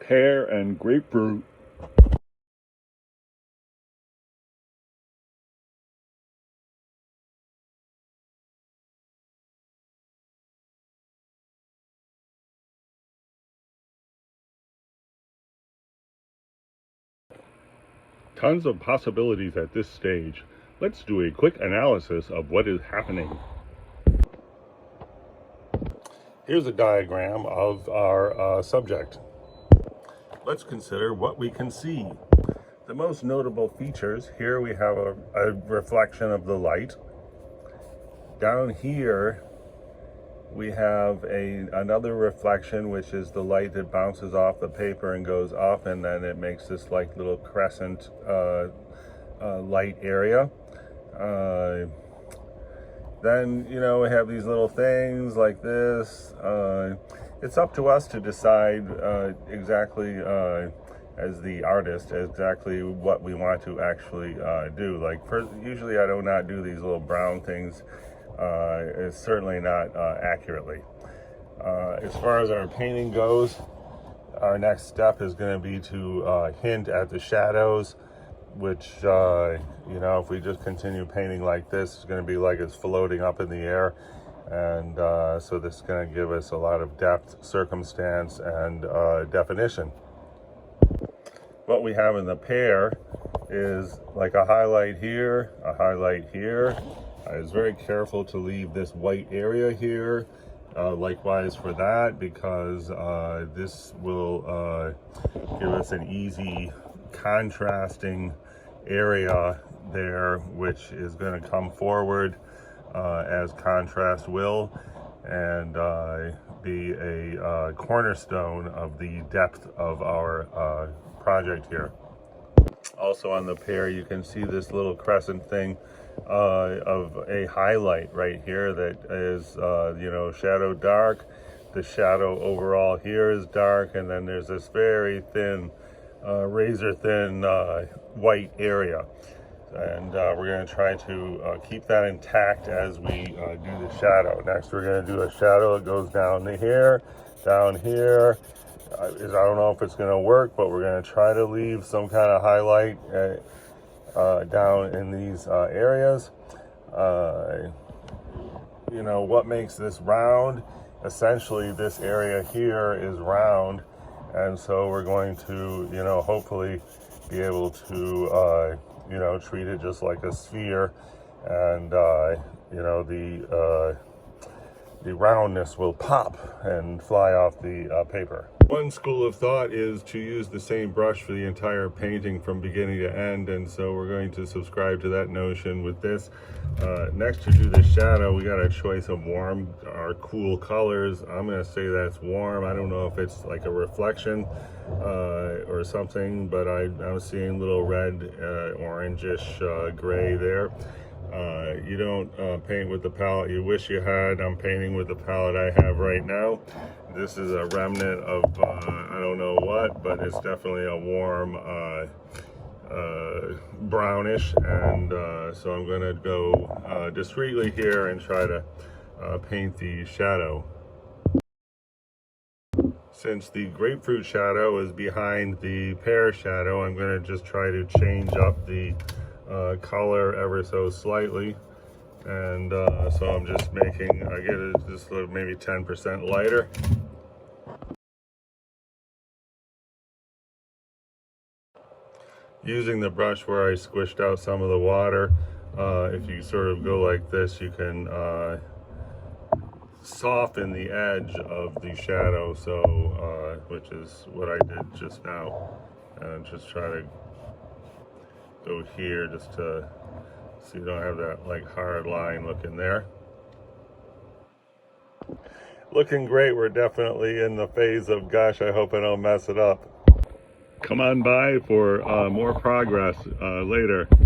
pear and grapefruit. Tons of possibilities at this stage. Let's do a quick analysis of what is happening. Here's a diagram of our subject. Let's consider what we can see. The most notable features, here we have a reflection of the light. Down here we have another reflection, which is the light that bounces off the paper and goes up, and then it makes this like little crescent light area. Then, you know, we have these little things like this. It's up to us to decide exactly, as the artist, exactly what we want to actually do. Like, usually I do not do these little brown things. It's certainly not accurately. As far as our painting goes, our next step is going to be to hint at the shadows, which, you know, if we just continue painting like this, it's going to be like it's floating up in the air. And so this is going to give us a lot of depth, circumstance, and definition. What we have in the pear is like a highlight here, a highlight here. I was very careful to leave this white area here. Likewise for that, because this will give us an easy contrasting area there, which is going to come forward as contrast will, and be a cornerstone of the depth of our project here. Also on the pear, you can see this little crescent thing of a highlight right here that is, you know, shadow dark. The shadow overall here is dark, and then there's this very thin, razor thin white area. And we're going to try to keep that intact as we do the shadow. Next, we're going to do a shadow that goes down to here, down here. I don't know if it's going to work, but we're going to try to leave some kind of highlight down in these areas. You know, what makes this round? Essentially, this area here is round, and so we're going to, you know, hopefully be able to, you know, treat it just like a sphere, and you know, the roundness will pop and fly off the paper. One school of thought is to use the same brush for the entire painting from beginning to end, and so we're going to subscribe to that notion with this. Next, to do the shadow, we got a choice of warm or cool colors. I'm going to say that's warm. I don't know if it's like a reflection or something, but I'm seeing little red, orangish, gray there. You don't paint with the palette you wish you had. I'm painting with the palette I have right now. This is a remnant of I don't know what, but it's definitely a warm brownish, and so I'm going to go discreetly here and try to paint the shadow. Since the grapefruit shadow is behind the pear shadow, I'm going to just try to change up the color ever so slightly, and so I'm just making, I get it just maybe 10% lighter. Using the brush where I squished out some of the water, if you sort of go like this, you can soften the edge of the shadow, so which is what I did just now, and just try to go here just to so you don't have that like hard line looking there. Looking great. We're definitely in the phase of, gosh, I hope I don't mess it up. Come on by for more progress later.